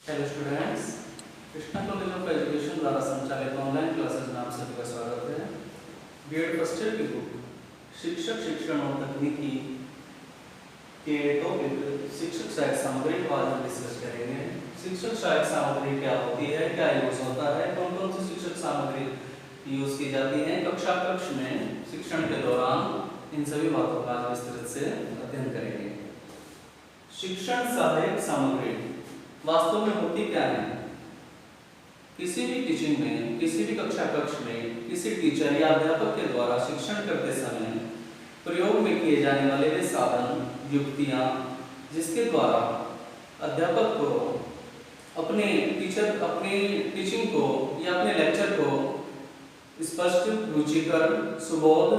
Hello students, Krishna college of education द्वारा संचालित online classes में आप सभी का स्वागत है। बीएड फर्स्ट ईयर की बुक शिक्षक शिक्षण और तकनीकी के टॉपिक शिक्षक सहायक सामग्री को आज हम डिस्कस करेंगे। शिक्षक सहायक सामग्री क्या होती है, क्या यूज होता है, कौन कौन सी शिक्षक सामग्री यूज की जाती है कक्षा कक्ष में शिक्षण के दौरान, इन सभी बातों का आज विस्तृत से अध्ययन करेंगे। शिक्षण सहायक सामग्री वास्तव में होती क्या है? किसी भी टीचिंग में, किसी भी कक्षा कक्ष में किसी टीचर या अध्यापक के द्वारा शिक्षण करते समय प्रयोग में किए जाने वाले वे साधन, युक्तियां जिसके द्वारा अध्यापक को अपने टीचिंग को या अपने लेक्चर को स्पष्ट, रुचिकर, सुबोध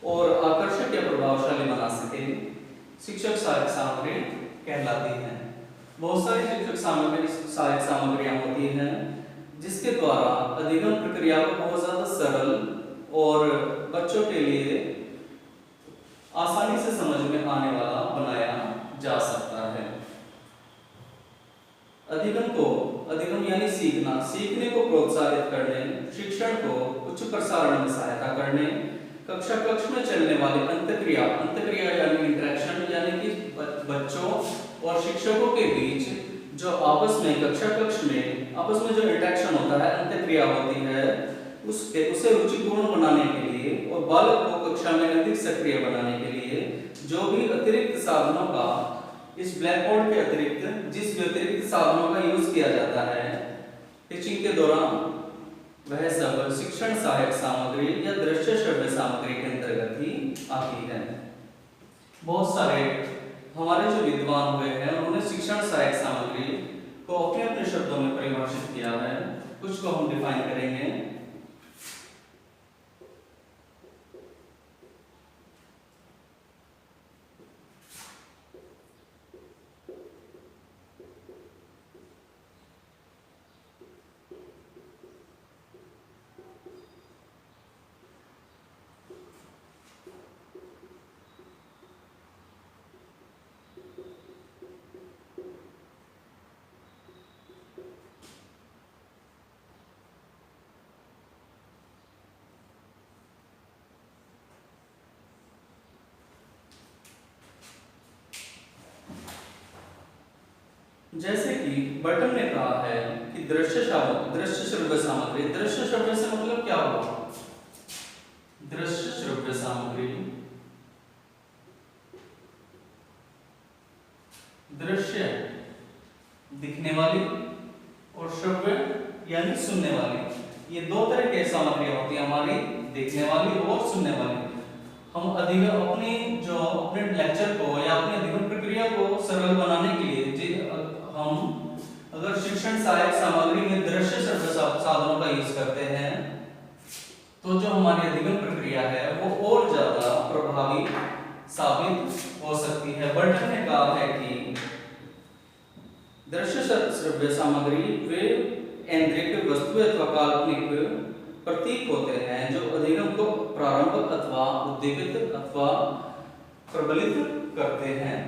और आकर्षक या प्रभावशाली बना सके, शिक्षक सहायक सामग्री कहलाती है। बहुत सारी शिक्षक सहायक सामग्रियां होती हैं जिसके द्वारा अधिगम प्रक्रिया को बहुत ज्यादा सरल और बच्चों के लिए आसानी से समझ में आने वाला बनाया जा सकता है। अधिगम यानी सीखने को प्रोत्साहित करने, शिक्षण को उच्च प्रसारण में सहायता करने, कक्षा कक्ष में चलने वाले अंतक्रिया यानी इंटरेक्शन, यानी कि बच्चों और शिक्षकों के बीच जो आपस में कक्षा कक्ष में आपस में जो इंटरेक्शन होता है, अंतक्रिया होती है, उसे रुचिपूर्ण बनाने के लिए और बालक को कक्षा में अधिक सक्रिय बनाने के लिए जो भी अतिरिक्त साधनों का, इस ब्लैक बोर्ड के अतिरिक्त जिस भी अतिरिक्त साधनों का यूज किया जाता है टीचिंग के दौरान, वह सब शिक्षण सहायक सामग्री या दृश्य श्रव्य सामग्री के अंतर्गत ही आती है। बहुत सारे हमारे जो विद्वान हुए हैं उन्होंने शिक्षण सहायक सामग्री को अपने अपने शब्दों में परिभाषित किया है। कुछ को हम डिफाइन करेंगे। जैसे कि बटन ने कहा है कि दृश्य श्रव्य सामग्री, दृश्य श्रव्य से मतलब क्या हुआ? दृश्य श्रव्य सामग्री, दृश्य दिखने वाली और श्रव्य यानी सुनने वाली, ये दो तरह की सामग्रियां होती है हमारी, देखने वाली और सुनने वाली। हम अपने लेक्चर को या अपनी अधिगम प्रक्रिया को सरल बनाने के लिए हम अगर शिक्षण सहायक सामग्री में दृश्य श्रव्य साधनों का यूज करते हैं तो जो हमारी अधिगम प्रक्रिया है वो और ज्यादा प्रभावी साबित हो सकती है। बर्टन ने कहा है कि दृश्य श्रव्य सामग्री वे ऐन्द्रिक, वस्तु अथवा काल्पनिक प्रतीक होते हैं जो अधिगम को प्रारंभ अथवा उद्दीपित अथवा प्रबलित करते हैं।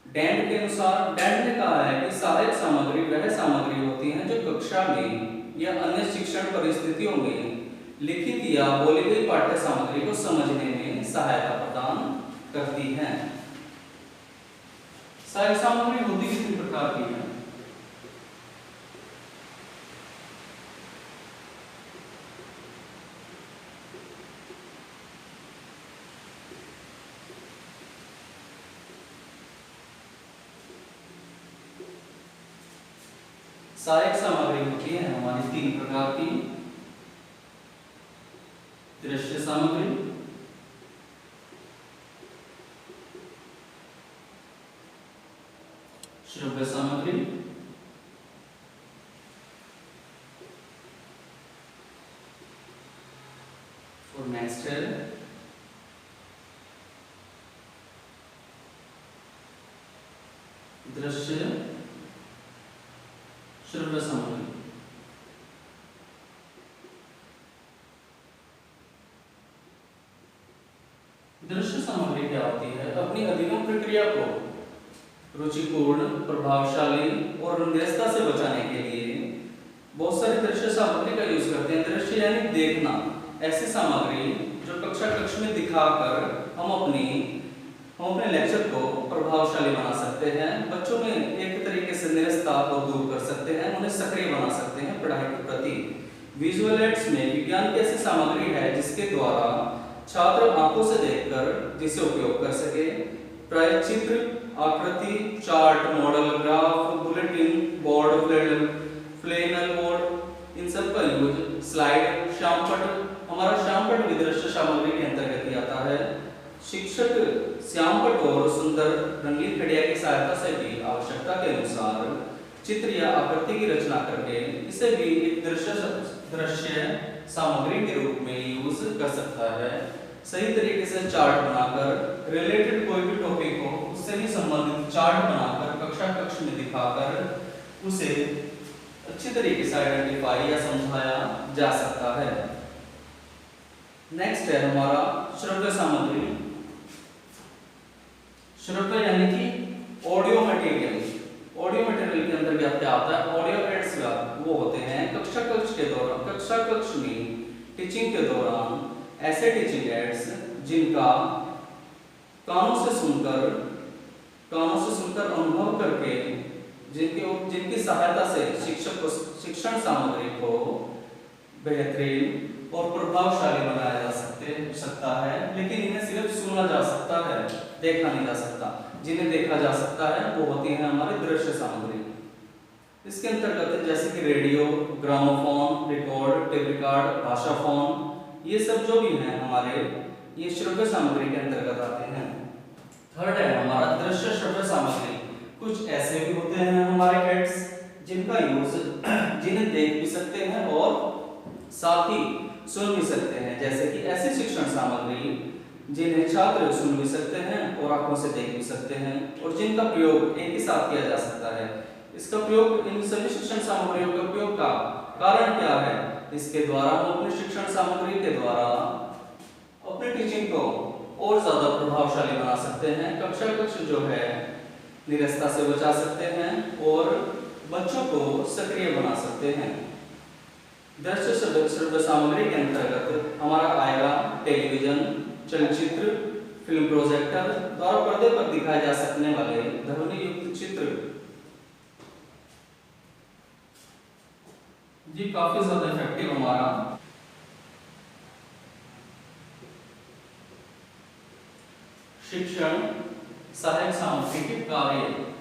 डैंड के अनुसार, डैंड ने कहा है कि सहायक सामग्री वह सामग्री होती है जो कक्षा में या अन्य शिक्षण परिस्थितियों में लिखित या बोली गई पाठ्य सामग्री को समझने में सहायता प्रदान करती है। सहायक सामग्री होती कितनी प्रकार की है? सहायक सामग्री होती है हमारी तीन प्रकार की। दृश्य सामग्री, श्रव्य सामग्री और नेक्स्ट है दृश्य श्रव्य सामग्री। दृश्य सामग्री क्या होती है? अपनी अधिगम प्रक्रिया को रुचिपूर्ण, प्रभावशाली और निरस्ता से बचाने के लिए बहुत सारी दृश्य सामग्री का यूज करते हैं। दृश्य यानी देखना, ऐसी सामग्री जो कक्षा कक्ष में दिखाकर हम अपने लेक्चर को प्रभावशाली बना सकते हैं, बच्चों में एक तरीके से निरस्ता को दूर कर सकते हैं, उन्हें सक्रिय बना सकते हैं पढ़ाई के प्रति। विजुअल एड्स में विज्ञान की ऐसी सामग्री है जिसके द्वारा छात्र आंखों से देखकर जिसे उपयोग कर सके। प्राय चित्र, आकृति, chart, model, graph, bulletin board, flannel board, इन सब का यूज, स्लाइड, श्यामपट, हमारा श्यामपट भी दृश्य सामग्री के अंतर्गत ही आता है। शिक्षक श्यामपट और सुंदर रंगीन खड़िया की सहायता से भी आवश्यकता के अनुसार चित्र या आकृति की रचना करके इसे भी एक दृश्य सामग्री के रूप में यूज कर सकता है। सही तरीके से चार्ट बनाकर रिलेटेड कोई भी टॉपिक हो उससे भी संबंधित चार्ट बनाकर कक्षा कक्ष में दिखाकर उसे अच्छी तरीके से आइडेंटिफाई या समझाया जा सकता है। नेक्स्ट है हमारा श्रव्य सामग्री। श्रव्य यानी कि ऑडियो मटेरियल। ऑडियो मटेरियल के अंदर क्या आता है? ऑडियो एड्स वो होते हैं कक्षा कक्ष में टीचिंग के दौरान ऐसे टीचिंग एड्स जिनका कानों से सुनकर अनुभव करके जिनकी सहायता से शिक्षक को शिक्षण सामग्री को बेहतरीन और प्रभावशाली बनाया जा सकता है, लेकिन इन्हें सिर्फ सुना जा सकता है, देखा नहीं जा सकता। जिन्हें देखा जा सकता है वो होती है हमारी दृश्य सामग्री। इसके अंतर्गत जैसे कि radio, gramophone, record, tape record, भाषाफोन, ये सब जो भी हैं हमारे ये श्रव्य सामग्री के अंतर्गत आते हैं। थर्ड है हमारा दृश्य श्रव्य सामग्री। कुछ ऐसे भी होते हैं हमारे एड्स जिनका यूज जिन्हें देख भी सकते हैं और साथ ही सुन भी सकते हैं, जैसे कि ऐसी शिक्षण सामग्री जिन्हें छात्र सुन भी सकते हैं और आंखों से देख भी सकते हैं और जिनका प्रयोग एक ही साथ किया जा सकता है। इसका प्रयोग, इन सभी शिक्षण सामग्रियों के उपयोग का कारण क्या है? इसके द्वारा हम अपनी शिक्षण सामग्री के द्वारा अपनी टीचिंग को और ज्यादा प्रभावशाली बना सकते हैं। कक्षा कक्ष जो है निरस्ता से बचा सकते हैं और बच्चों को सक्रिय बना सकते हैं। दृश्य श्रव्य सामग्री के अंतर्गत हमारा आएगा टेलीविजन, चलचित्र, फिल्म प्रोजेक्टर द्वारा पर्दे पर दिखाए जा सकने वाले ध्वनि युक्त चित्र। जी काफी ज्यादा इफेक्टिव हमारा शिक्षण सहायक सामग्री के कार्य।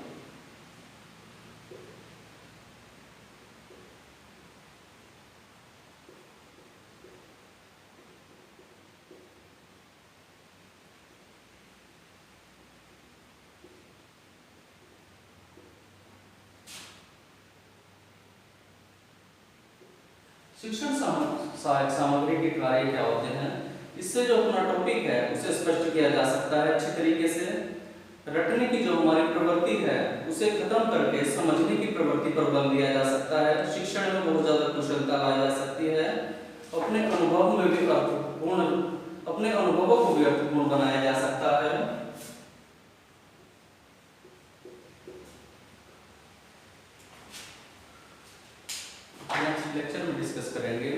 शिक्षण सहायक सामग्री के कार्य क्या होते हैं? इससे जो अपना टॉपिक है उसे स्पष्ट किया जा सकता है अच्छी तरीके से। रटने की जो हमारी प्रवृत्ति है उसे खत्म करके समझने की प्रवृत्ति पर बल दिया जा सकता है। शिक्षण में बहुत ज्यादा कुशलता लाई जा सकती है। अपने अनुभवों को भी अर्थपूर्ण बनाया जा सकता है। नेक्स्ट लेक्चर में डिस्कस करेंगे।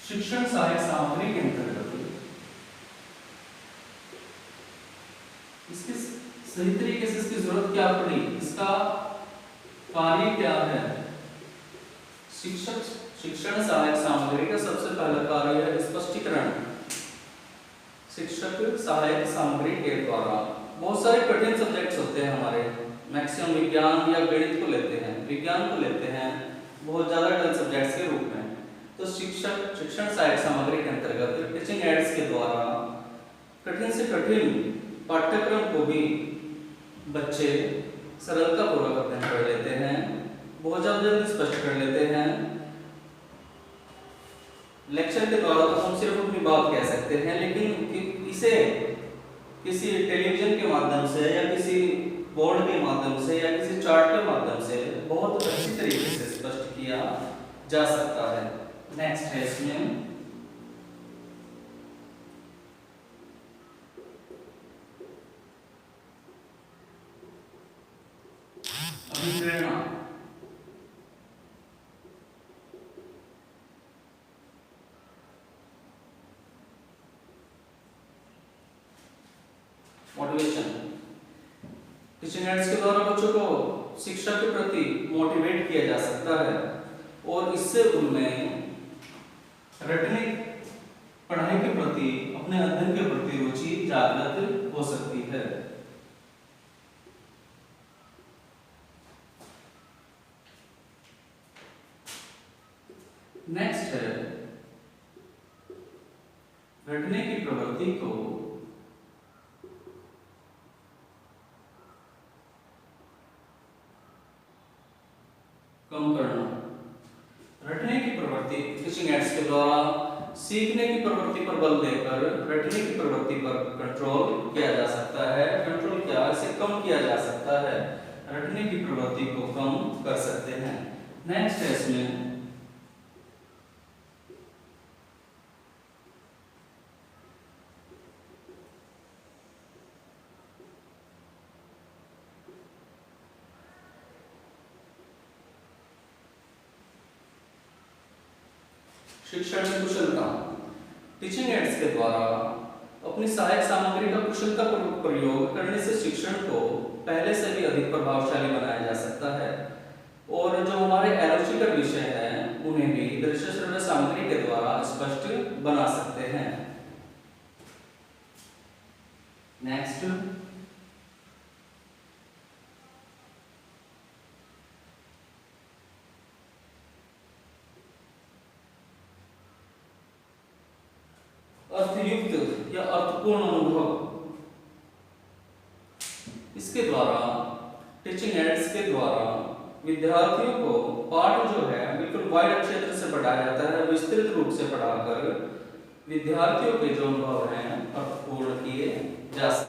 शिक्षण सहायक सामग्री के अंतर्गत इसकी सही तरीके से इसकी जरूरत क्या पड़ी, इसका कार्य क्या है? शिक्षण सहायक सामग्री का सबसे पहला कार्य है स्पष्टीकरण। शिक्षक सहायक सामग्री के द्वारा बहुत सारे कठिन सब्जेक्ट्स होते हैं हमारे, मैक्सिमम विज्ञान या गणित को लेते हैं, विज्ञान को लेते हैं बहुत ज्यादा टफ सब्जेक्ट्स के रूप में। तो शिक्षण सहायक सामग्री के अंतर्गत टीचिंग एड्स के द्वारा कठिन से कठिन पाठ्यक्रम को भी बच्चे सरलतापूर्वक अध्ययन कर लेते हैं, बहुत जल्दी स्पष्ट कर लेते हैं। लेक्चर के द्वारा तो हम सिर्फ अपनी बात कह सकते हैं, लेकिन इसे किसी टेलीविजन के माध्यम से या किसी बोर्ड के माध्यम से या किसी चार्ट के माध्यम से बहुत अच्छी तरीके से स्पष्ट किया जा सकता है। नेक्स्ट है इसमें अभिप्रेरणा। मोटिवेशन। टीचिंग एड्स के द्वारा बच्चों को शिक्षा के प्रति मोटिवेट किया जा सकता है और इससे उनमें रटने पढ़ाई के प्रति, अपने अध्ययन के प्रति रुचि जागृत हो सकती है। नेक्स्ट है रटने की प्रवृत्ति को कम करना। रटने की प्रवृत्ति टीचिंग एड्स के द्वारा सीखने की प्रवृत्ति पर बल देकर रटने की प्रवृत्ति पर कंट्रोल किया जा सकता है। कंट्रोल क्या, इसे कम किया जा सकता है। रटने की प्रवृत्ति को कम कर सकते हैं। नेक्स्ट है इसमें शिक्षण में कुशलता। टीचिंग एड्स के द्वारा अपनी सहायक सामग्री का कुशलतापूर्वक प्रयोग करने से शिक्षण को पहले से भी अधिक प्रभावशाली बनाया जा सकता है और जो हमारे अरुचिकर विषय हैं उन्हें भी दृश्य श्रव्य सामग्री के द्वारा स्पष्ट बना सकते हैं। नेक्स्ट अर्थयुक्त या अर्थपूर्ण अनुभव। इसके द्वारा टीचिंग एड्स के द्वारा विद्यार्थियों को पाठ जो है बिल्कुल वाइड क्षेत्र से पढ़ाया जाता है, विस्तृत रूप से पढ़ाकर विद्यार्थियों के जो अनुभव हैं अर्थपूर्ण किए जा सकते हैं।